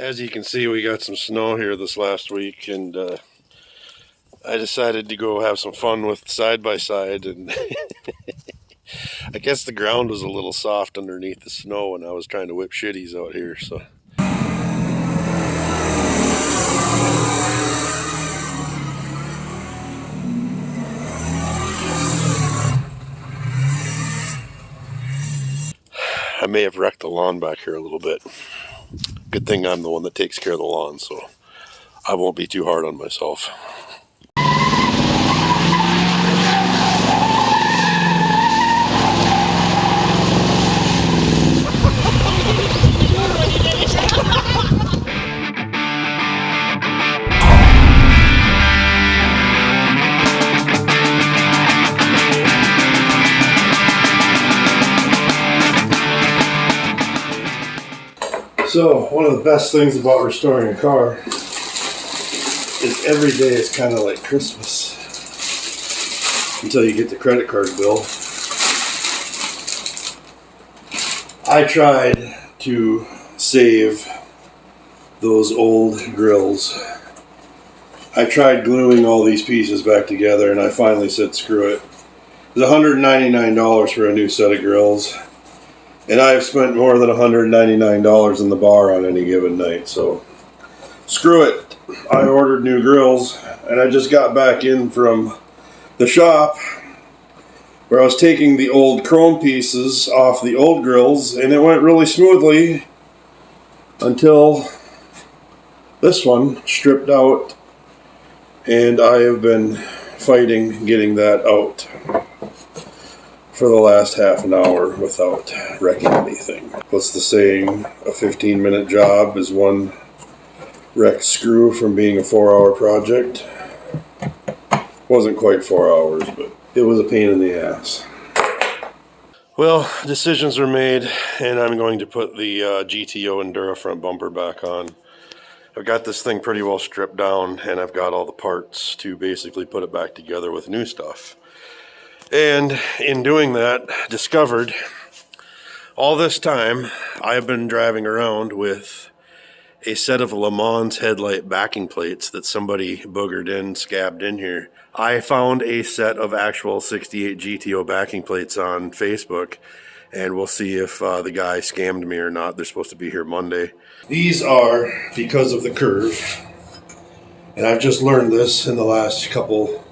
As you can see, we got some snow here this last week, and I decided to go have some fun with side-by-side, and I guess the ground was a little soft underneath the snow and I was trying to whip shitties out here, so. I may have wrecked the lawn back here a little bit. Good thing I'm the one that takes care of the lawn, so I won't be too hard on myself. So, one of the best things about restoring a car is every day is kind of like Christmas until you get the credit card bill. I tried to save those old grills. I tried gluing all these pieces back together, and I finally said screw it. It was $199 for a new set of grills. And I've spent more than $199 in the bar on any given night, so screw it. I ordered new grills, and I just got back in from the shop where I was taking the old chrome pieces off the old grills, and it went really smoothly until this one stripped out, and I have been fighting getting that out for the last half an hour without wrecking anything. What's the saying? A 15-minute job is one wrecked screw from being a 4-hour project. Wasn't quite 4 hours, but it was a pain in the ass. Well, decisions were made, and I'm going to put the GTO Endura front bumper back on. I've got this thing pretty well stripped down, and I've got all the parts to basically put it back together with new stuff. And in doing that, discovered all this time I have been driving around with a set of LeMans headlight backing plates that somebody boogered in, scabbed in here. I found a set of actual 68 GTO backing plates on Facebook, and we'll see if the guy scammed me or not. They're supposed to be here Monday. These are because of the curve, and I've just learned this in the last couple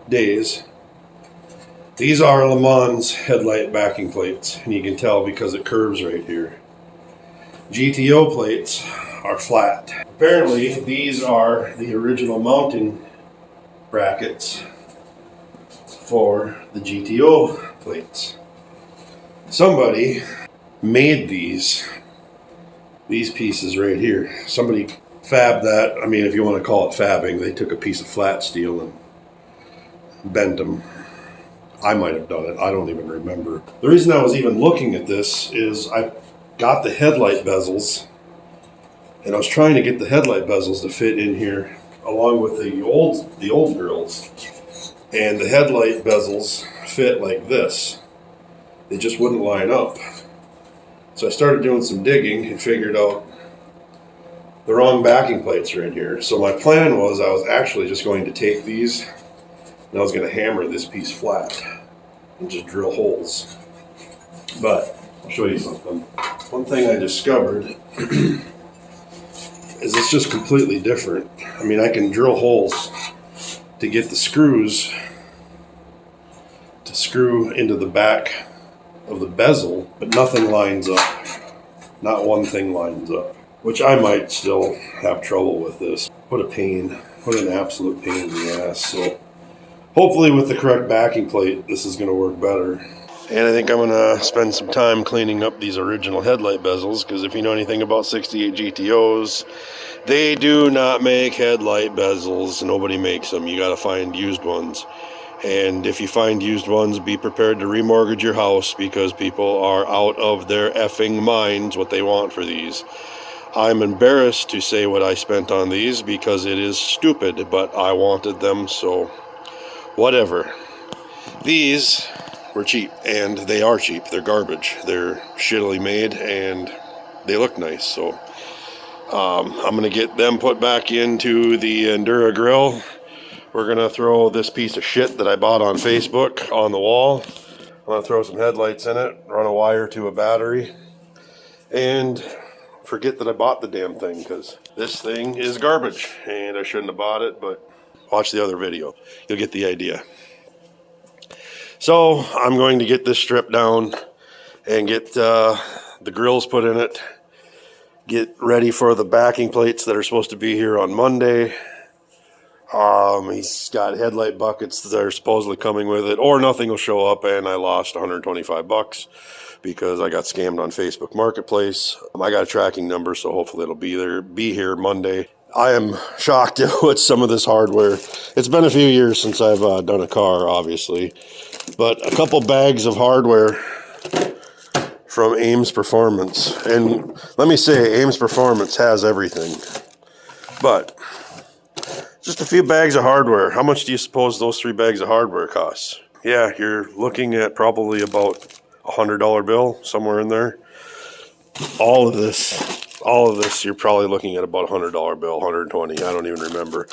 days. These are LeMans headlight backing plates, and you can tell because it curves right here. GTO plates are flat. Apparently, these are the original mounting brackets for the GTO plates. Somebody made these pieces right here. Somebody fabbed that. I mean, if you want to call it fabbing, they took a piece of flat steel and bent them. I might have done it. I don't even remember. The reason I was even looking at this is I got the headlight bezels, and I was trying to get the headlight bezels to fit in here along with the old grills. And the headlight bezels fit like this. They just wouldn't line up. So I started doing some digging and figured out the wrong backing plates are in here. So my plan was I was actually just going to take these and I was going to hammer this piece flat and just drill holes. But I'll show you something. One thing I discovered is it's just completely different. I mean, I can drill holes to get the screws to screw into the back of the bezel, but nothing lines up. Not one thing lines up, which I might still have trouble with this. What a pain. What an absolute pain in the ass. So hopefully with the correct backing plate, this is going to work better. And I think I'm going to spend some time cleaning up these original headlight bezels, because if you know anything about 68 GTOs, they do not make headlight bezels. Nobody makes them. You got to find used ones. And if you find used ones, be prepared to remortgage your house, because people are out of their effing minds what they want for these. I'm embarrassed to say what I spent on these because it is stupid, but I wanted them, so whatever. These were cheap, and they are cheap. They're garbage. They're shittily made, and they look nice, so I'm going to get them put back into the Endura grill. We're going to throw this piece of shit that I bought on Facebook on the wall. I'm going to throw some headlights in it, run a wire to a battery, and forget that I bought the damn thing, because this thing is garbage and I shouldn't have bought it, but watch the other video. You'll get the idea. So I'm going to get this stripped down and get the grills put in it. Get ready for the backing plates that are supposed to be here on Monday. He's got headlight buckets that are supposedly coming with it, or nothing will show up, and I lost 125 bucks because I got scammed on Facebook Marketplace. I got a tracking number, so hopefully it'll be here Monday. I am shocked at what some of this hardware. It's been a few years since I've done a car, obviously, but a couple bags of hardware from Ames Performance. And let me say, Ames Performance has everything, but just a few bags of hardware. How much do you suppose those 3 bags of hardware cost? Yeah, you're looking at probably about $100 bill, somewhere in there. All of this, you're probably looking at about $100 bill, 120. I don't even remember.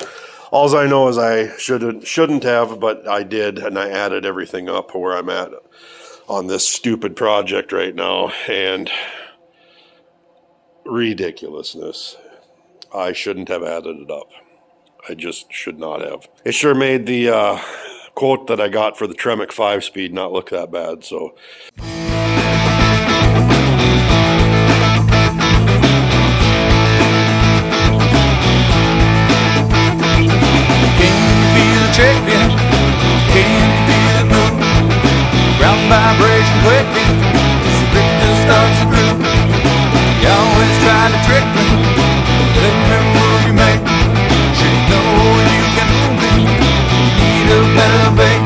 All I know is I shouldn't have, but I did, and I added everything up where I'm at on this stupid project right now, and ridiculousness. I shouldn't have added it up. I just should not have. It sure made the quote that I got for the Tremec 5-speed not look that bad, so. Ground vibration quickie, Victor starts to groove. You always try to trick me, let me move you, mate. Should know you can move me, need a better bait.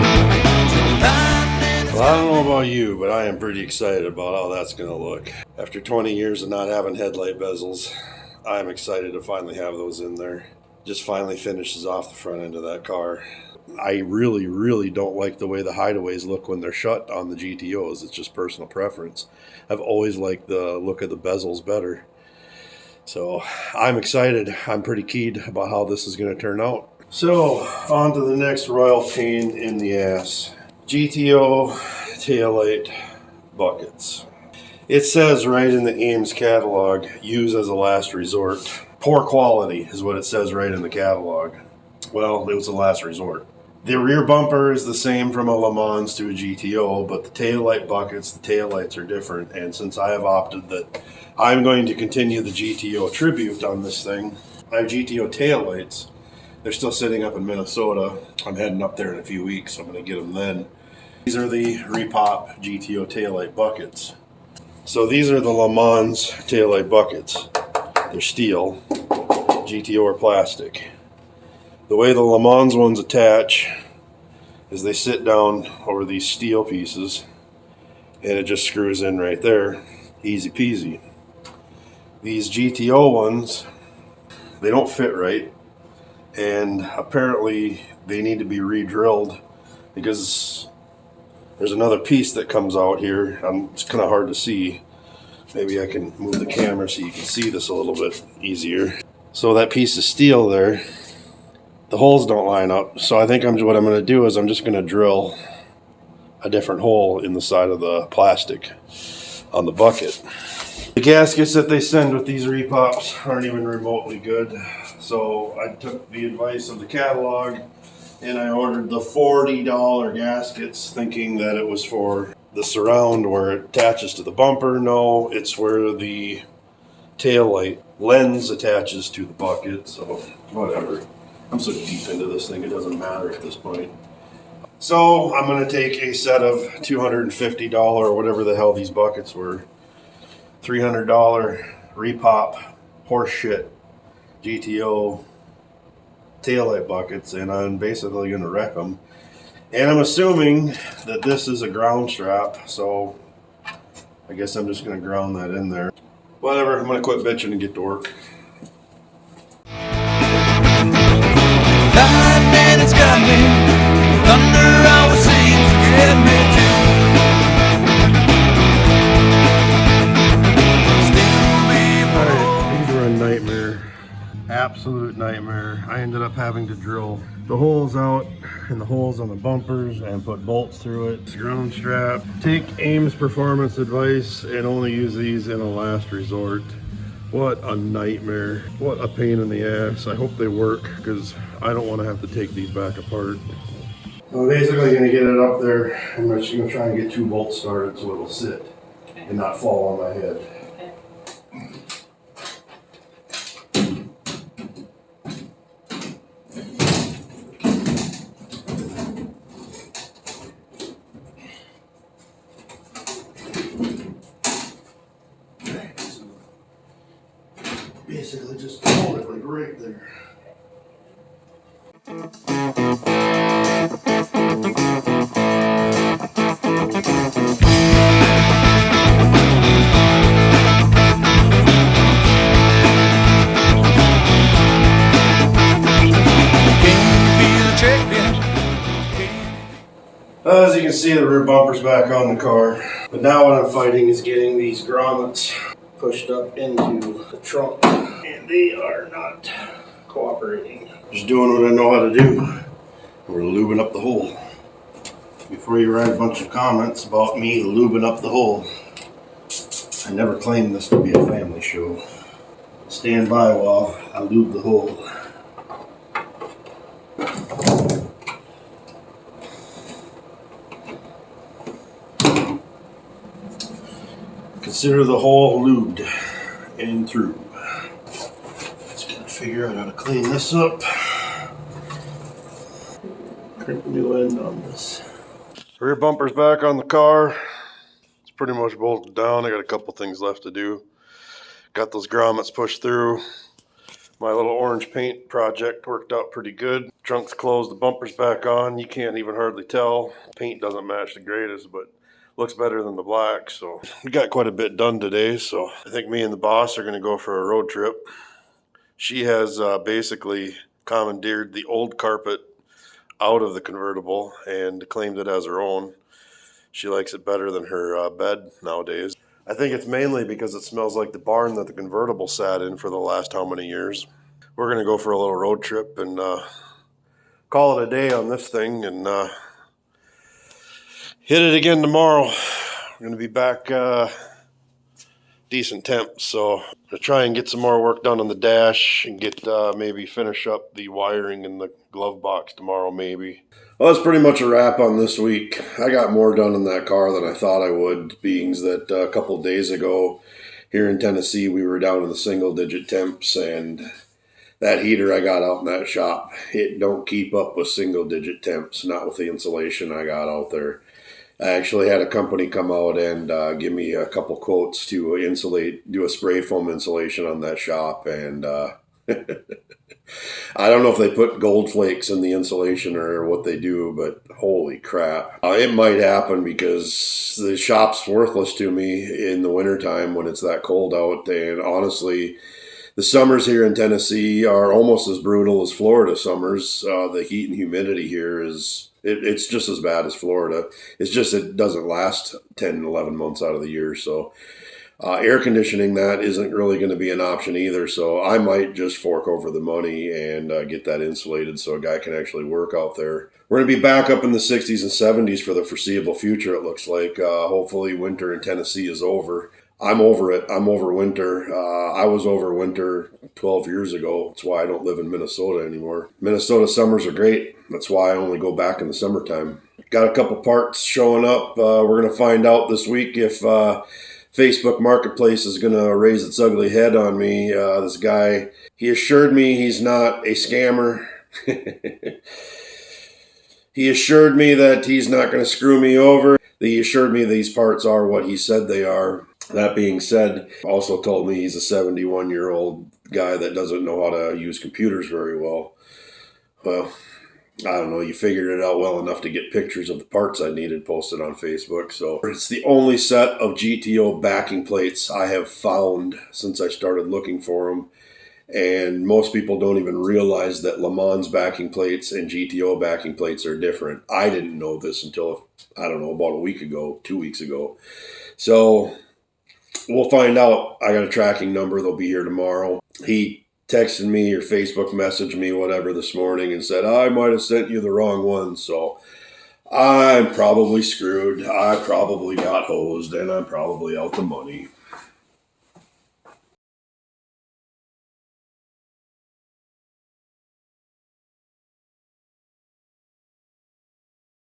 Well, I don't know about you, but I am pretty excited about how that's going to look. After 20 years of not having headlight bezels, I'm excited to finally have those in there. Just finally finishes off the front end of that car. I really, really don't like the way the hideaways look when they're shut on the GTOs. It's just personal preference. I've always liked the look of the bezels better. So I'm excited. I'm pretty keyed about how this is going to turn out. So on to the next royal pain in the ass. GTO taillight buckets. It says right in the Ames catalog, use as a last resort. Poor quality is what it says right in the catalog. Well, it was a last resort. The rear bumper is the same from a LeMans to a GTO, but the taillight buckets, the taillights are different. And since I have opted that I'm going to continue the GTO Tribute on this thing, I have GTO taillights. They're still sitting up in Minnesota. I'm heading up there in a few weeks, so I'm going to get them then. These are the Repop GTO taillight buckets. So these are the LeMans taillight buckets. They're steel. GTO are plastic. The way the LeMans ones attach is they sit down over these steel pieces and it just screws in right there. Easy peasy. These GTO ones, they don't fit right, and apparently they need to be re-drilled because there's another piece that comes out here. It's kind of hard to see. Maybe I can move the camera so you can see this a little bit easier. So that piece of steel there, the holes don't line up. So I think what I'm going to do is I'm just going to drill a different hole in the side of the plastic on the bucket. The gaskets that they send with these repops aren't even remotely good. So I took the advice of the catalog and I ordered the $40 gaskets, thinking that it was for the surround where it attaches to the bumper. No, it's where the taillight lens attaches to the bucket. So whatever. I'm so deep into this thing, it doesn't matter at this point. So I'm going to take a set of $250 or whatever the hell these buckets were, $300 Repop horseshit GTO taillight buckets, and I'm basically going to wreck them. And I'm assuming that this is a ground strap, so I guess I'm just going to ground that in there. Whatever, I'm going to quit bitching and get to work. 9 minutes got me, thunder always seems to get me too. Alright, Endura nightmare Absolute nightmare. I ended up having to drill the holes out and the holes on the bumpers and put bolts through it. Ground strap. Take Ames Performance advice and only use these in a last resort. What a nightmare. What a pain in the ass. I hope they work because I don't want to have to take these back apart. I'm basically going to get it up there. I'm just going to try and get 2 bolts started so it'll sit and not fall on my head. Basically just hold it like right there. As you can see, the rear bumper's back on the car. But now what I'm fighting is getting these grommets pushed up into the trunk. And they are not cooperating. Just doing what I know how to do. We're lubing up the hole. Before you write a bunch of comments about me lubing up the hole, I never claimed this to be a family show. Stand by while I lube the hole. Consider the hole lubed and through. Just gotta figure out how to clean this up. Crimp the new end on this. Rear bumper's back on the car. It's pretty much bolted down. I got a couple things left to do. Got those grommets pushed through. My little orange paint project worked out pretty good. Trunk's closed, the bumper's back on. You can't even hardly tell. Paint doesn't match the greatest, but looks better than the black. So we got quite a bit done today. So I think me and the boss are going to go for a road trip. She has basically commandeered the old carpet out of the convertible and claimed it as her own. She likes it better than her bed nowadays. I think it's mainly because it smells like the barn that the convertible sat in for the last how many years. We're going to go for a little road trip and call it a day on this thing and hit it again tomorrow. We're going to be back decent temps, so I'm going to try and get some more work done on the dash and get maybe finish up the wiring in the glove box tomorrow maybe. Well, that's pretty much a wrap on this week. I got more done in that car than I thought I would, being that a couple of days ago here in Tennessee we were down in the single-digit temps, and that heater I got out in that shop, it don't keep up with single-digit temps, not with the insulation I got out there. I actually had a company come out and give me a couple quotes to insulate, do a spray foam insulation on that shop, and I don't know if they put gold flakes in the insulation or what they do, but holy crap. It might happen because the shop's worthless to me in the wintertime when it's that cold out. And honestly, the summers here in Tennessee are almost as brutal as Florida summers. The heat and humidity here it's just as bad as Florida. It's just it doesn't last 10, 11 months out of the year. So air conditioning, that isn't really going to be an option either. So I might just fork over the money and get that insulated so a guy can actually work out there. We're going to be back up in the 60s and 70s for the foreseeable future, it looks like. Hopefully winter in Tennessee is over. I'm over it. I'm over winter. I was over winter 12 years ago. That's why I don't live in Minnesota anymore. Minnesota summers are great. That's why I only go back in the summertime. Got a couple parts showing up. We're going to find out this week if Facebook Marketplace is going to raise its ugly head on me. This guy, he assured me he's not a scammer. He assured me that he's not going to screw me over. He assured me these parts are what he said they are. That being said, also told me he's a 71-year-old guy that doesn't know how to use computers very well. Well, I don't know, you figured it out well enough to get pictures of the parts I needed posted on Facebook. So it's the only set of GTO backing plates I have found since I started looking for them. And most people don't even realize that LeMans backing plates and GTO backing plates are different. I didn't know this until, I don't know, about a week ago, 2 weeks ago. So we'll find out. I got a tracking number. They'll be here tomorrow. He texted me or Facebook messaged me, whatever, this morning and said, I might have sent you the wrong one. So I'm probably screwed. I probably got hosed and I'm probably out the money.